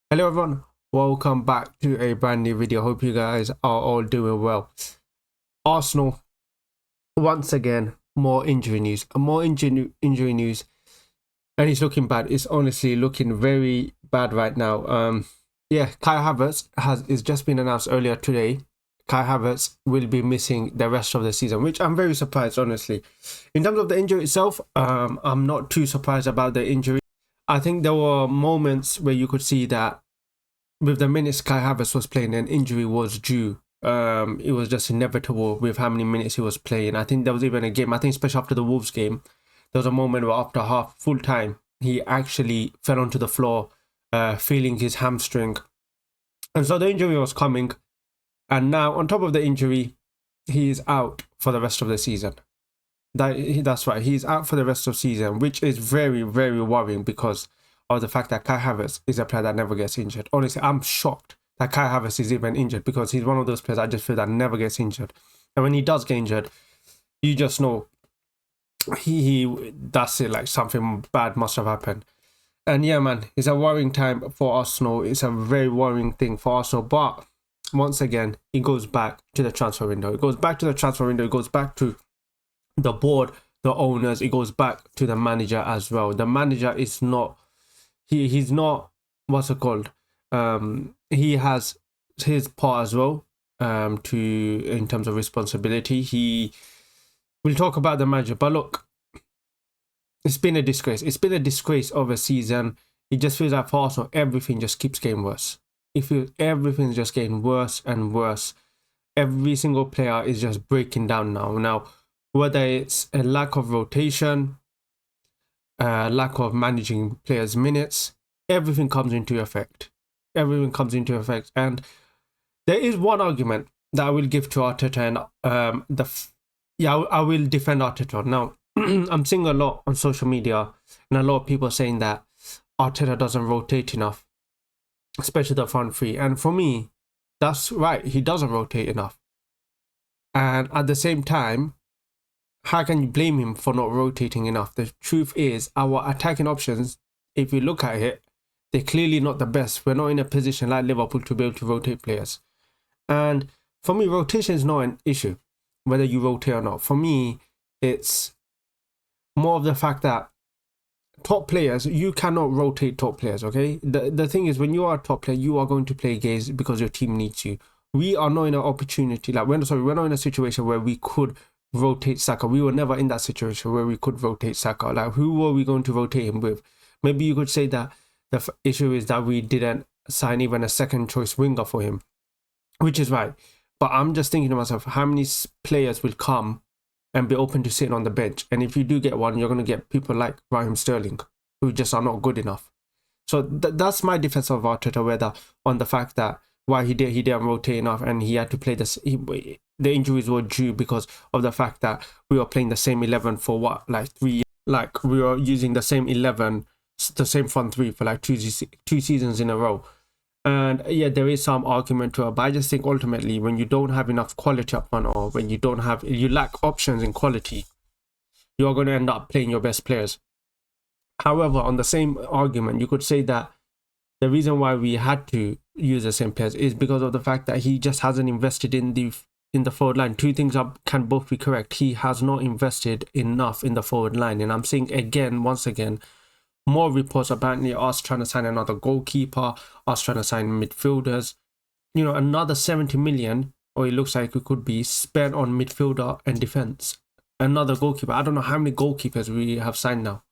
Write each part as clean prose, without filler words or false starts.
Hello everyone, welcome back to a brand new video. Hope you guys are all doing well. Arsenal, once again, more injury news, injury news, and it's looking bad. It's honestly looking very bad right now. Yeah, Kai Havertz is just been announced earlier today. Kai Havertz will be missing the rest of the season, which I'm very surprised, honestly. In terms of the injury itself, I'm not too surprised about the injury. I think there were moments where you could see that with the minutes Kai Havertz was playing, an injury was due. It was just inevitable with how many minutes he was playing. I think there was even a game, I think especially after the Wolves game, there was a moment where after half full time, he actually fell onto the floor, feeling his hamstring. And so the injury was coming. And now, on top of the injury, he is out for the rest of the season. That's right, he's out for the rest of the season, which is very, very worrying because of the fact that Kai Havertz is a player that never gets injured. Honestly, I'm shocked that Kai Havertz is even injured because he's one of those players I just feel that never gets injured. And when he does get injured, you just know he that's it, like something bad must have happened. And yeah, man, it's a worrying time for Arsenal. It's a very worrying thing for Arsenal. But once again, it goes back to the transfer window. It goes back to the transfer window. It goes back to the board, the owners. It goes back to the manager as well. The manager is not he's not, what's it called, he has his part as well, to in terms of responsibility. He will talk about the manager, but look, it's been a disgrace. It's been a disgrace of a season. It just feels like for Arsenal everything just keeps getting worse. It feels everything's just getting worse and worse. Every single player is just breaking down now, whether it's a lack of rotation, lack of managing players' minutes, everything comes into effect. Everything comes into effect. And there is one argument that I will give to Arteta, and I will defend Arteta. Now, I'm seeing a lot on social media and a lot of people saying that Arteta doesn't rotate enough, especially the front three. And for me, that's right, he doesn't rotate enough. And at the same time, how can you blame him for not rotating enough? The truth is, our attacking options, if you look at it, they're clearly not the best. We're not in a position like Liverpool to be able to rotate players. And for me, rotation is not an issue, whether you rotate or not. For me, it's more of the fact that top players, you cannot rotate top players, okay? The thing is, when you are a top player, you are going to play games because your team needs you. We are not in an opportunity, we're not in a situation where we could rotate Saka. We were never in that situation where we could rotate Saka. Like, who were we going to rotate him with? Maybe you could say that the issue is that we didn't sign even a second choice winger for him, which is right. But I'm just thinking to myself, how many players will come and be open to sitting on the bench? And if you do get one, you're going to get people like Raheem Sterling, who just are not good enough. So that's my defense of Arteta, whether on the fact that why he didn't rotate enough and he had to play this. The injuries were due because of the fact that we were playing the same 11 for what, like 3 years. Like, we were using the same 11, the same front three for like two seasons in a row. And yeah, there is some argument to it, but I just think ultimately, when you don't have enough quality up front, or when you lack options in quality, you are going to end up playing your best players. However, on the same argument, you could say that the reason why we had to use the same players is because of the fact that he just hasn't invested in the forward line. Two things can both be correct. He has not invested enough in the forward line, and I'm seeing once again, more reports apparently us trying to sign another goalkeeper, us trying to sign midfielders. Another 70 million, or it looks like it could be spent on midfielder and defense. Another goalkeeper. I don't know how many goalkeepers we have signed now.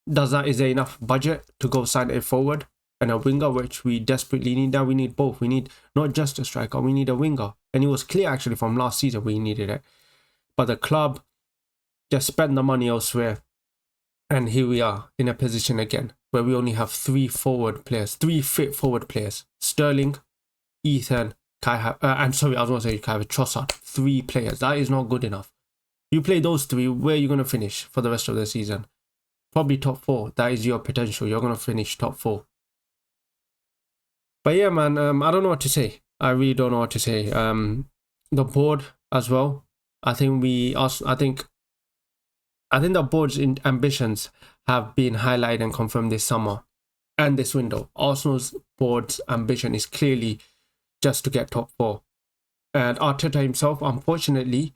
Is there enough budget to go sign a forward and a winger, which we desperately need? Now we need both. We need not just a striker, we need a winger. And it was clear actually from last season we needed it. But the club just spent the money elsewhere. And here we are in a position again where we only have three fit forward players. Sterling, Ethan, Trossard. 3 players. That is not good enough. You play those 3, where are you going to finish for the rest of the season? Probably top 4. That is your potential. You're going to finish top 4. But yeah, man, I don't know what to say. I really don't know what to say. The board as well. I think the board's ambitions have been highlighted and confirmed this summer. and this window. Arsenal's board's ambition is clearly just to get top 4. And Arteta himself, unfortunately,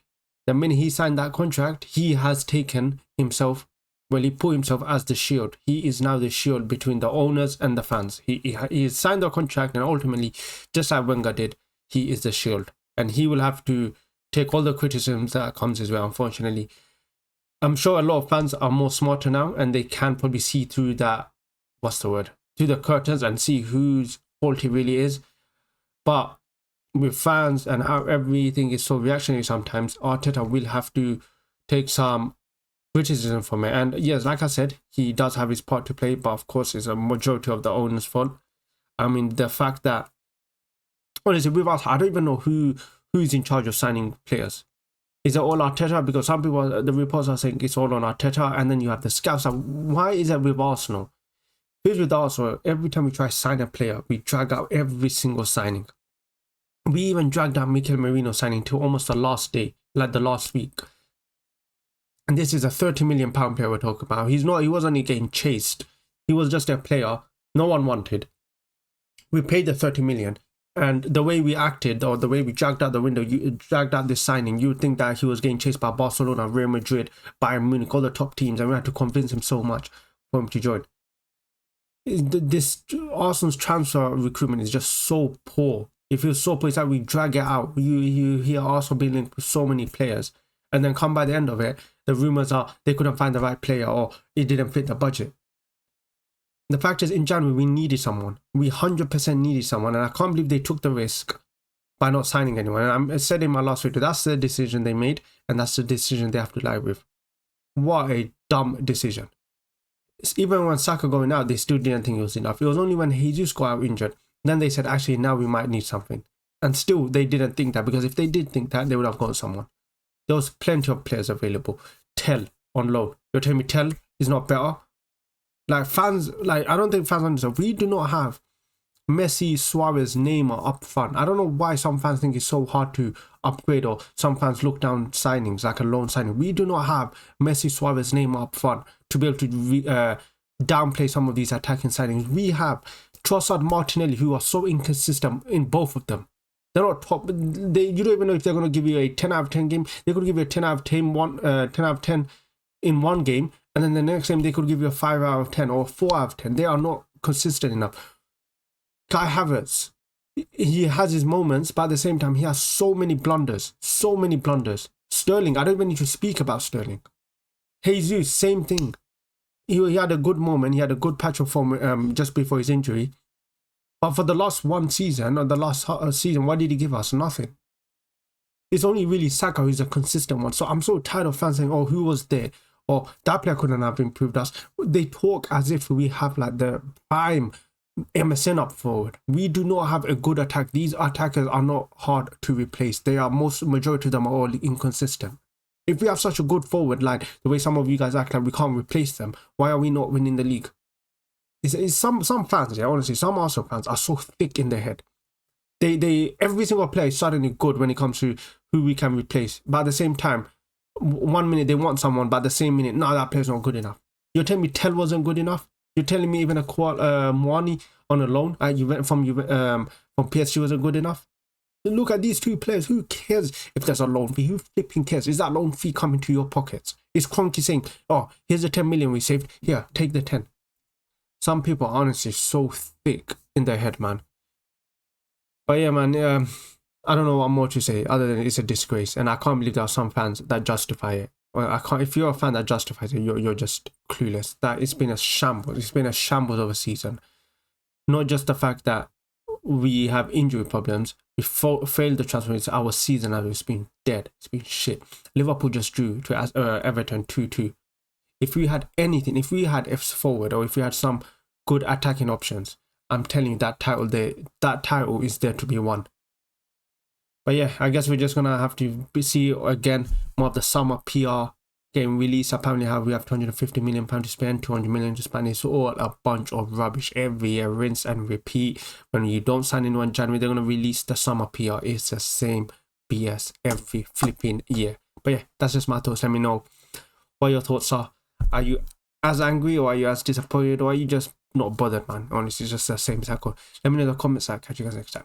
the minute he signed that contract, he has taken himself, well, he put himself as the shield. He is now the shield between the owners and the fans. He signed the contract, and ultimately, just like Wenger did, he is the shield. And he will have to take all the criticisms that comes his way, unfortunately. I'm sure a lot of fans are more smarter now, and they can probably see through that, through the curtains, and see whose fault it really is. But with fans and how everything is so reactionary sometimes, Arteta will have to take some criticism from it. And yes, like I said, he does have his part to play, but of course it's a majority of the owner's fault. I mean, the fact that, honestly, with us, I don't even know who's in charge of signing players. Is it all Arteta? Because some people, the reports are saying it's all on Arteta, and then you have the scouts. Why is that with Arsenal? Here's with Arsenal, every time we try to sign a player, we drag out every single signing. We even dragged out Mikel Merino signing to almost the last day, like the last week. And this is a £30 million player we're talking about. He wasn't getting chased. He was just a player no one wanted. We paid the 30 million. And the way we acted, or the way we dragged out the window, you dragged out this signing, you would think that he was getting chased by Barcelona, Real Madrid, Bayern Munich, all the top teams, and we had to convince him so much for him to join. This Arsenal's transfer recruitment is just so poor. It feels so poor. It's like we drag it out. You hear Arsenal being linked with so many players, and then come by the end of it, the rumours are they couldn't find the right player, or it didn't fit the budget. The fact is, in January, we needed someone. We 100% needed someone, and I can't believe they took the risk by not signing anyone. And I said in my last video, that's the decision they made, and that's the decision they have to live with. What a dumb decision. Even when Saka going out, they still didn't think it was enough. It was only when Jesus got out injured, then they said, actually, now we might need something. And still, they didn't think that, because if they did think that, they would have got someone. There was plenty of players available. Tell on loan. You're telling me Tell is not better? Like, fans, I don't think fans understand. We do not have Messi, Suarez, Neymar up front. I don't know why some fans think it's so hard to upgrade, or some fans look down signings like a loan signing. We do not have Messi, Suarez, Neymar up front to be able to downplay some of these attacking signings. We have Trossard, Martinelli, who are so inconsistent in both of them. They're not top. You don't even know if they're going to give you a 10 out of 10 game. They could give you a 10 out of 10, 10 out of 10 in one game, and then the next game they could give you a 5 out of 10 or 4 out of 10. They are not consistent enough. Kai Havertz, he has his moments, but at the same time, he has so many blunders. So many blunders. Sterling, I don't even need to speak about Sterling. Jesus, same thing. He had a good moment. He had a good patch of form just before his injury. But for the last one season, or the last season, what did he give us? Nothing. It's only really Saka who's a consistent one. So I'm so tired of fans saying, oh, who was there? Or that player couldn't have improved us. They talk as if we have like the prime MSN up forward. We do not have a good attack. These attackers are not hard to replace. They are, majority of them are all inconsistent. If we have such a good forward line, the way some of you guys act like we can't replace them, why are we not winning the league? It's some fans, yeah, honestly, some Arsenal fans are so thick in their head. They every single player is suddenly good when it comes to who we can replace. But at the same time, 1 minute they want someone, but the same minute, no, that player's not good enough. You're telling me Tell wasn't good enough? You're telling me even a Mwani on a loan from PSG wasn't good enough? Look at these two players. Who cares if there's a loan fee? Who flipping cares? Is that loan fee coming to your pockets? Is Kroenke saying, oh, here's the 10 million we saved. Here, take the 10. Some people are honestly so thick in their head, man. But yeah, man, I don't know what more to say other than it's a disgrace. And I can't believe there are some fans that justify it. Well, I can't. If you're a fan that justifies it, you're just clueless. That it's been a shambles. It's been a shambles of a season. Not just the fact that we have injury problems. We failed the transfer. It's our season now. It's been dead. It's been shit. Liverpool just drew to Everton 2-2. If we had anything, if we had F's forward, or if we had some good attacking options, I'm telling you that title is there to be won. But yeah, I guess we're just gonna have to see again more of the summer PR game release. Apparently, we have £250 million to spend, 200 million to spend. It's all a bunch of rubbish every year, rinse and repeat. When you don't sign anyone in January, they're gonna release the summer PR. It's the same BS every flipping year. But yeah, that's just my thoughts. Let me know what your thoughts are. Are you as angry, or are you as disappointed, or are you just not bothered, man. Honestly, it's just the same tackle. Let me know in the comments. Catch you guys next time.